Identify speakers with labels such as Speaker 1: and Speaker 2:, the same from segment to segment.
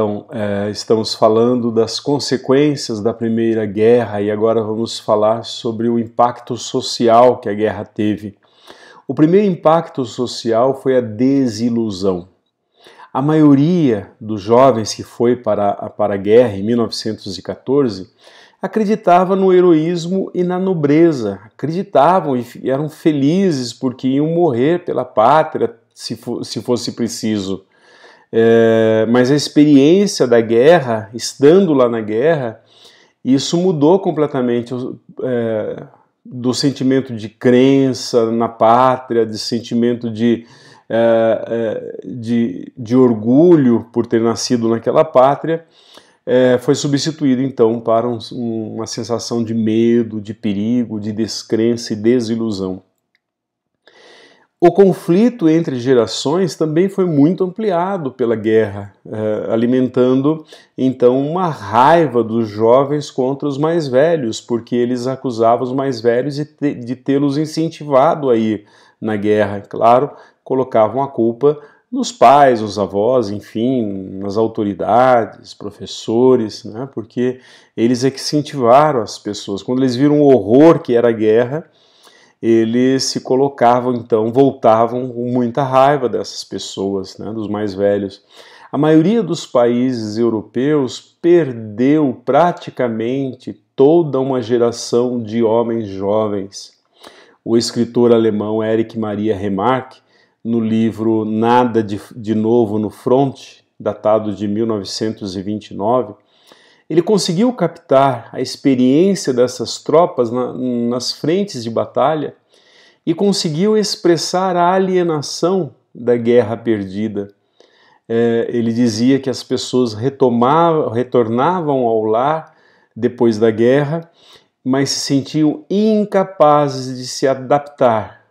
Speaker 1: Então, estamos falando das consequências da Primeira Guerra e agora vamos falar sobre o impacto social que a guerra teve. O primeiro impacto social foi a desilusão. A maioria dos jovens que foi para a guerra em 1914 acreditava no heroísmo e na nobreza, acreditavam e eram felizes porque iam morrer pela pátria se fosse preciso. Mas a experiência da guerra, estando lá na guerra, isso mudou completamente do sentimento de crença na pátria, de sentimento de orgulho por ter nascido naquela pátria, foi substituído então para uma sensação de medo, de perigo, de descrença e desilusão. O conflito entre gerações também foi muito ampliado pela guerra, alimentando então uma raiva dos jovens contra os mais velhos, porque eles acusavam os mais velhos de tê-los incentivado a ir na guerra. Claro, colocavam a culpa nos pais, nos avós, enfim, nas autoridades, professores, né, porque eles é que incentivaram as pessoas. Quando eles viram o horror que era a guerra, eles se colocavam, então, voltavam com muita raiva dessas pessoas, né, dos mais velhos. A maioria dos países europeus perdeu praticamente toda uma geração de homens jovens. O escritor alemão Erich Maria Remarque, no livro Nada de Novo no Front, datado de 1929, ele conseguiu captar a experiência dessas tropas nas frentes de batalha e conseguiu expressar a alienação da guerra perdida. Ele dizia que as pessoas retornavam ao lar depois da guerra, mas se sentiam incapazes de se adaptar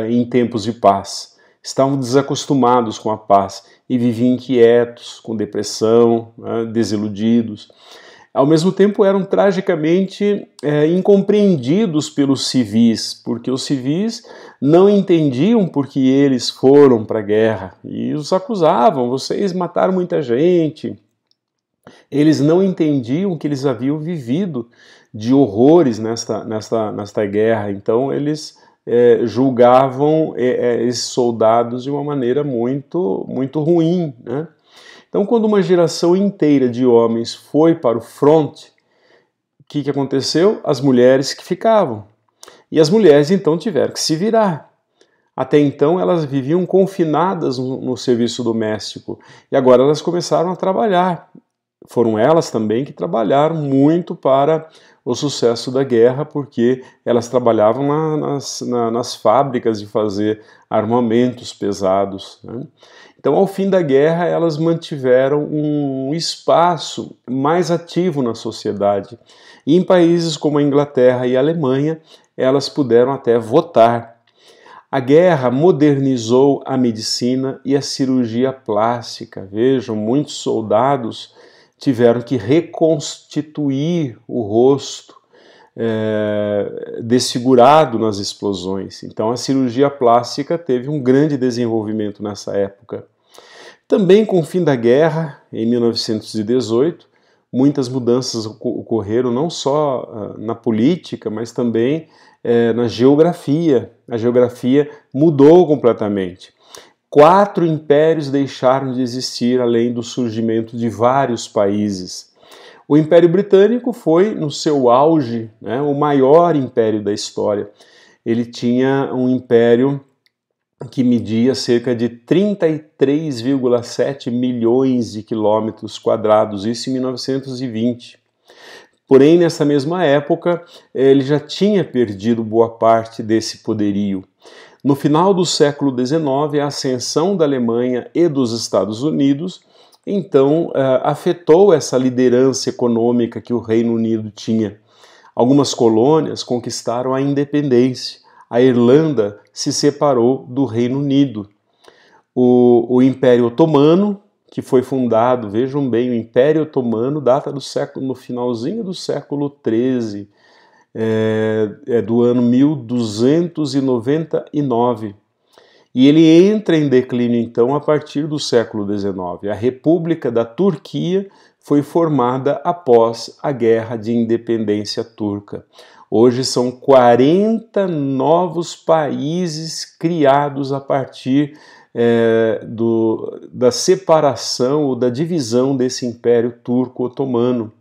Speaker 1: em tempos de paz. Estavam desacostumados com a paz e viviam inquietos, com depressão, desiludidos. Ao mesmo tempo eram tragicamente incompreendidos pelos civis, porque os civis não entendiam por que eles foram para a guerra e os acusavam: vocês mataram muita gente. Eles não entendiam que eles haviam vivido de horrores nesta guerra, então eles julgavam esses soldados de uma maneira muito, muito ruim, né? Então, quando uma geração inteira de homens foi para o front, o que aconteceu? As mulheres que ficavam. E as mulheres, então, tiveram que se virar. Até então, elas viviam confinadas no serviço doméstico. E agora elas começaram a trabalhar. Foram elas também que trabalharam muito para o sucesso da guerra, porque elas trabalhavam nas fábricas de fazer armamentos pesados, né? Então, ao fim da guerra, elas mantiveram um espaço mais ativo na sociedade. E em países como a Inglaterra e a Alemanha, elas puderam até votar. A guerra modernizou a medicina e a cirurgia plástica. Vejam, muitos soldados tiveram que reconstituir o rosto desfigurado nas explosões. Então a cirurgia plástica teve um grande desenvolvimento nessa época. Também com o fim da guerra, em 1918, muitas mudanças ocorreram não só na política, mas também na geografia. A geografia mudou completamente. 4 impérios deixaram de existir, além do surgimento de vários países. O Império Britânico foi, no seu auge, né, o maior império da história. Ele tinha um império que media cerca de 33,7 milhões de quilômetros quadrados, isso em 1920. Porém, nessa mesma época, ele já tinha perdido boa parte desse poderio. No final do século XIX, a ascensão da Alemanha e dos Estados Unidos, então, afetou essa liderança econômica que o Reino Unido tinha. Algumas colônias conquistaram a independência. A Irlanda se separou do Reino Unido. O Império Otomano, que foi fundado, vejam bem, o Império Otomano data no finalzinho do século XIII, do ano 1299. E ele entra em declínio, então, a partir do século XIX. A República da Turquia foi formada após a Guerra de Independência Turca. Hoje são 40 novos países criados a partir da separação ou da divisão desse Império Turco-Otomano.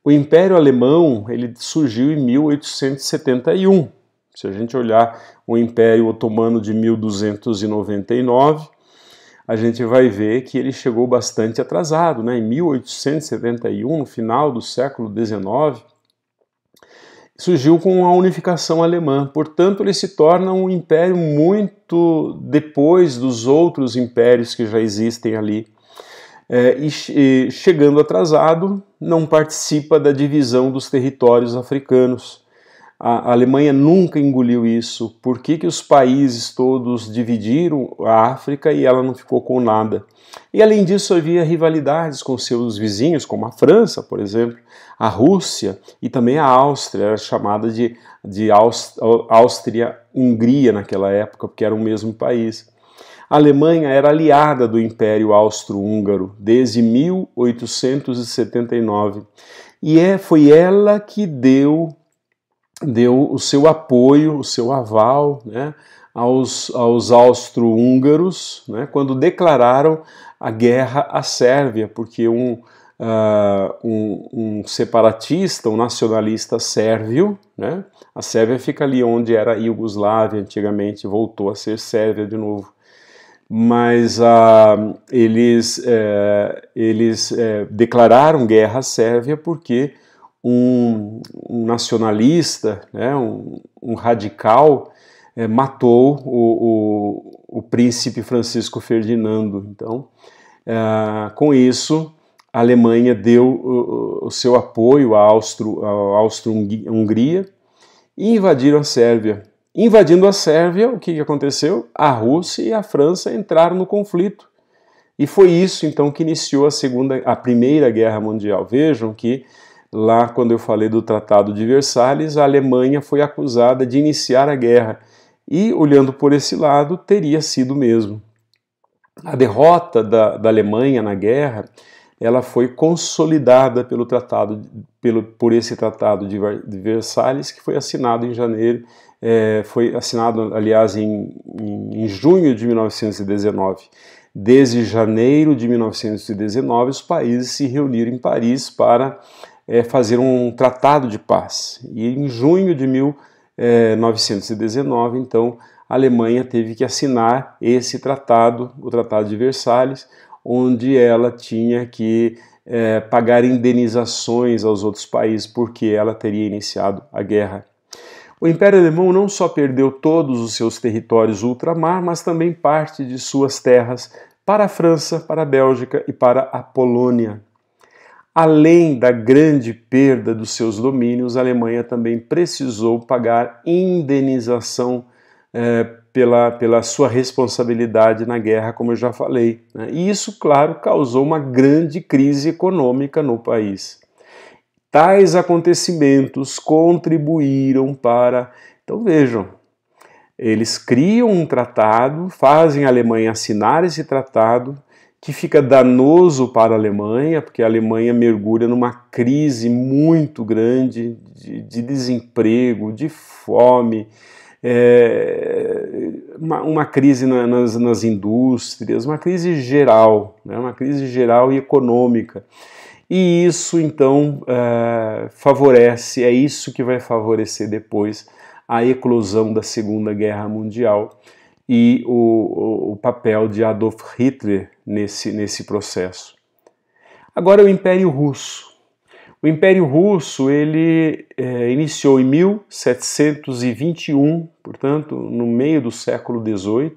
Speaker 1: O Império Alemão ele surgiu em 1871. Se a gente olhar o Império Otomano de 1299, a gente vai ver que ele chegou bastante atrasado, né? Em 1871, no final do século XIX, surgiu com a unificação alemã. Portanto, ele se torna um império muito depois dos outros impérios que já existem ali. E chegando atrasado, não participa da divisão dos territórios africanos. A Alemanha nunca engoliu isso. Por que os países todos dividiram a África e ela não ficou com nada? E além disso havia rivalidades com seus vizinhos, como a França, por exemplo, a Rússia e também a Áustria, era chamada de Áustria-Hungria naquela época, porque era o mesmo país. A Alemanha era aliada do Império Austro-Húngaro desde 1879 e foi ela que deu o seu apoio, o seu aval, né, aos austro-húngaros, né, quando declararam a guerra à Sérvia, porque um separatista, um nacionalista sérvio, né, a Sérvia fica ali onde era a Iugoslávia antigamente, voltou a ser Sérvia de novo. Mas eles declararam guerra à Sérvia porque um nacionalista, né, um radical, matou o príncipe Francisco Ferdinando. Então, com isso, a Alemanha deu o seu apoio à Áustro-Hungria e invadiram a Sérvia. Invadindo a Sérvia, o que aconteceu? A Rússia e a França entraram no conflito. E foi isso, então, que iniciou a Primeira Guerra Mundial. Vejam que lá, quando eu falei do Tratado de Versalhes, a Alemanha foi acusada de iniciar a guerra. E, olhando por esse lado, teria sido mesmo. A derrota da Alemanha na guerra, ela foi consolidada por esse Tratado de Versalhes, que foi assinado em janeiro, foi assinado, aliás, em junho de 1919. Desde janeiro de 1919, os países se reuniram em Paris para fazer um tratado de paz. E em junho de 1919, então, a Alemanha teve que assinar esse tratado, o Tratado de Versalhes, onde ela tinha que pagar indenizações aos outros países porque ela teria iniciado a guerra. O Império Alemão não só perdeu todos os seus territórios ultramar, mas também parte de suas terras para a França, para a Bélgica e para a Polônia. Além da grande perda dos seus domínios, a Alemanha também precisou pagar indenização pela sua responsabilidade na guerra, como eu já falei. Né? E isso, claro, causou uma grande crise econômica no país. Tais acontecimentos contribuíram para... Então vejam, eles criam um tratado, fazem a Alemanha assinar esse tratado, que fica danoso para a Alemanha, porque a Alemanha mergulha numa crise muito grande de desemprego, de fome, uma crise nas indústrias, uma crise geral, né, uma crise geral e econômica. E isso, então, favorece, é isso que vai favorecer depois a eclosão da Segunda Guerra Mundial e o papel de Adolf Hitler nesse processo. Agora, o Império Russo. O Império Russo ele iniciou em 1721, portanto, no meio do século XVIII,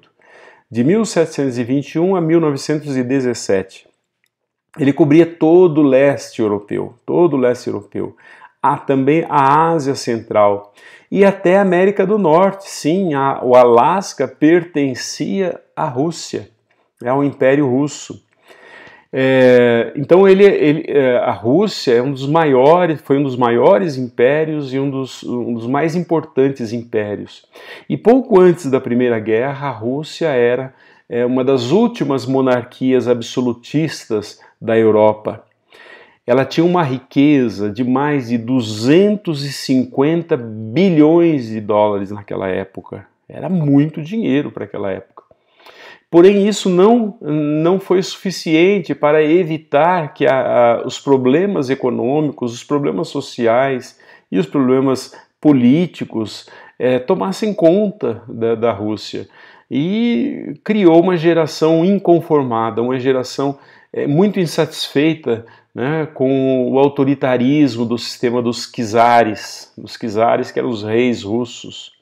Speaker 1: de 1721 a 1917. Ele cobria todo o leste europeu, também a Ásia Central e até a América do Norte. Sim, o Alasca pertencia à Rússia, ao Império Russo. Então a Rússia é foi um dos maiores impérios e um dos mais importantes impérios. E pouco antes da Primeira Guerra, a Rússia era uma das últimas monarquias absolutistas da Europa. Ela tinha uma riqueza de mais de 250 bilhões de dólares naquela época. Era muito dinheiro para aquela época. Porém, isso não foi suficiente para evitar que os problemas econômicos, os problemas sociais e os problemas políticos tomassem conta da Rússia. E criou uma geração inconformada, uma geração muito insatisfeita, né, com o autoritarismo do sistema dos czares que eram os reis russos.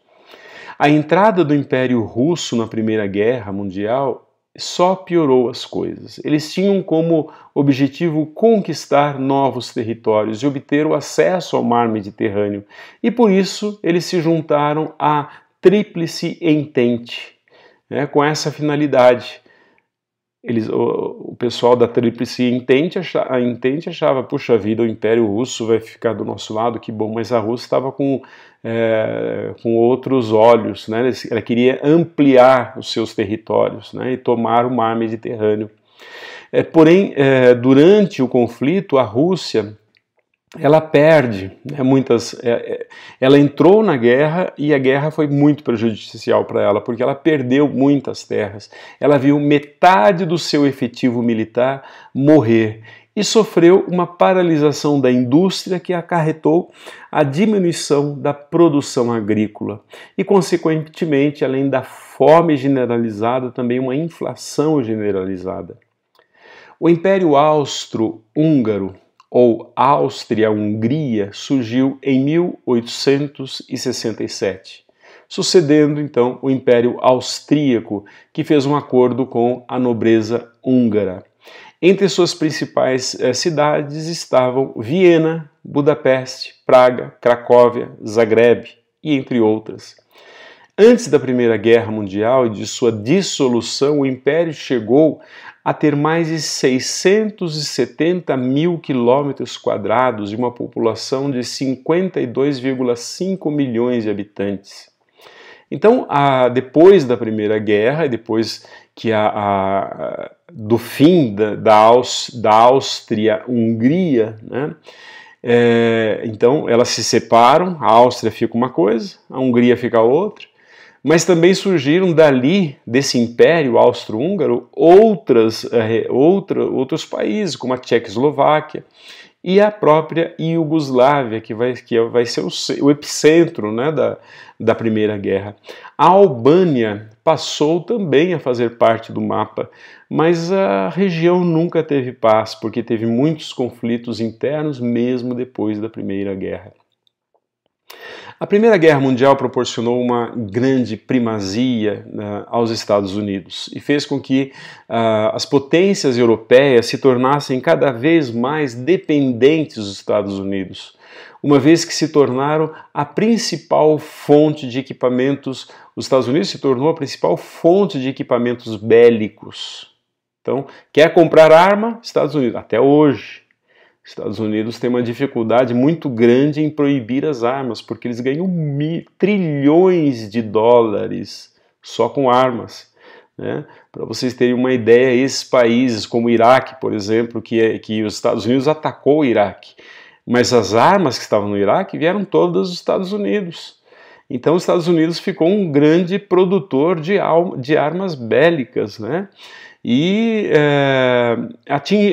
Speaker 1: A entrada do Império Russo na Primeira Guerra Mundial só piorou as coisas. Eles tinham como objetivo conquistar novos territórios e obter o acesso ao mar Mediterrâneo. E por isso eles se juntaram à Tríplice Entente, né, com essa finalidade. O pessoal da Tríplice Entente achava, puxa vida, o Império Russo vai ficar do nosso lado, que bom, mas a Rússia estava com outros olhos, né? Ela queria ampliar os seus territórios, né, e tomar o mar Mediterrâneo. Porém, durante o conflito, a Rússia ela perde, né, ela entrou na guerra e a guerra foi muito prejudicial para ela, porque ela perdeu muitas terras, ela viu metade do seu efetivo militar morrer e sofreu uma paralisação da indústria que acarretou a diminuição da produção agrícola e, consequentemente, além da fome generalizada, também uma inflação generalizada. O Império Austro-Húngaro, ou Áustria-Hungria, surgiu em 1867, sucedendo então o Império Austríaco, que fez um acordo com a nobreza húngara. Entre suas principais cidades estavam Viena, Budapeste, Praga, Cracóvia, Zagreb e entre outras. Antes da Primeira Guerra Mundial e de sua dissolução, o Império chegou a ter mais de 670 mil quilômetros quadrados e uma população de 52,5 milhões de habitantes. Então, depois da Primeira Guerra e depois que do fim da Áustria-Hungria, né, então elas se separam, a Áustria fica uma coisa, a Hungria fica outra, mas também surgiram desse Império Austro-Húngaro, outros países, como a Tchecoslováquia e a própria Iugoslávia, que vai ser o epicentro, né, da Primeira Guerra. A Albânia passou também a fazer parte do mapa, mas a região nunca teve paz, porque teve muitos conflitos internos mesmo depois da Primeira Guerra. A Primeira Guerra Mundial proporcionou uma grande primazia aos Estados Unidos e fez com que as potências europeias se tornassem cada vez mais dependentes dos Estados Unidos, uma vez que se tornaram a principal fonte de equipamentos, os Estados Unidos se tornou a principal fonte de equipamentos bélicos. Então, quer comprar arma? Estados Unidos, até hoje. Estados Unidos tem uma dificuldade muito grande em proibir as armas, porque eles ganham trilhões de dólares só com armas, né? Para vocês terem uma ideia, esses países como o Iraque, por exemplo, que os Estados Unidos atacou o Iraque, mas as armas que estavam no Iraque vieram todas dos Estados Unidos. Então os Estados Unidos ficou um grande produtor de armas bélicas, né? E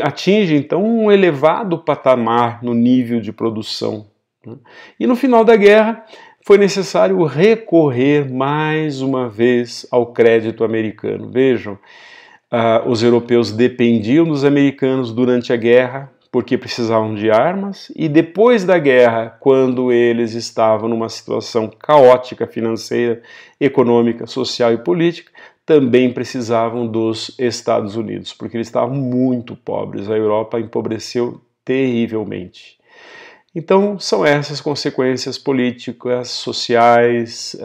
Speaker 1: atinge então um elevado patamar no nível de produção, né? E no final da guerra foi necessário recorrer mais uma vez ao crédito americano. Vejam, os europeus dependiam dos americanos durante a guerra porque precisavam de armas, e depois da guerra, quando eles estavam numa situação caótica financeira, econômica, social e política, também precisavam dos Estados Unidos, porque eles estavam muito pobres. A Europa empobreceu terrivelmente. Então, são essas consequências políticas, sociais,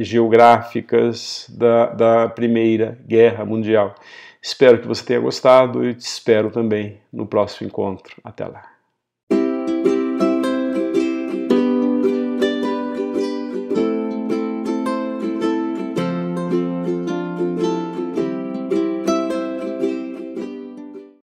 Speaker 1: geográficas da Primeira Guerra Mundial. Espero que você tenha gostado e te espero também no próximo encontro. Até lá.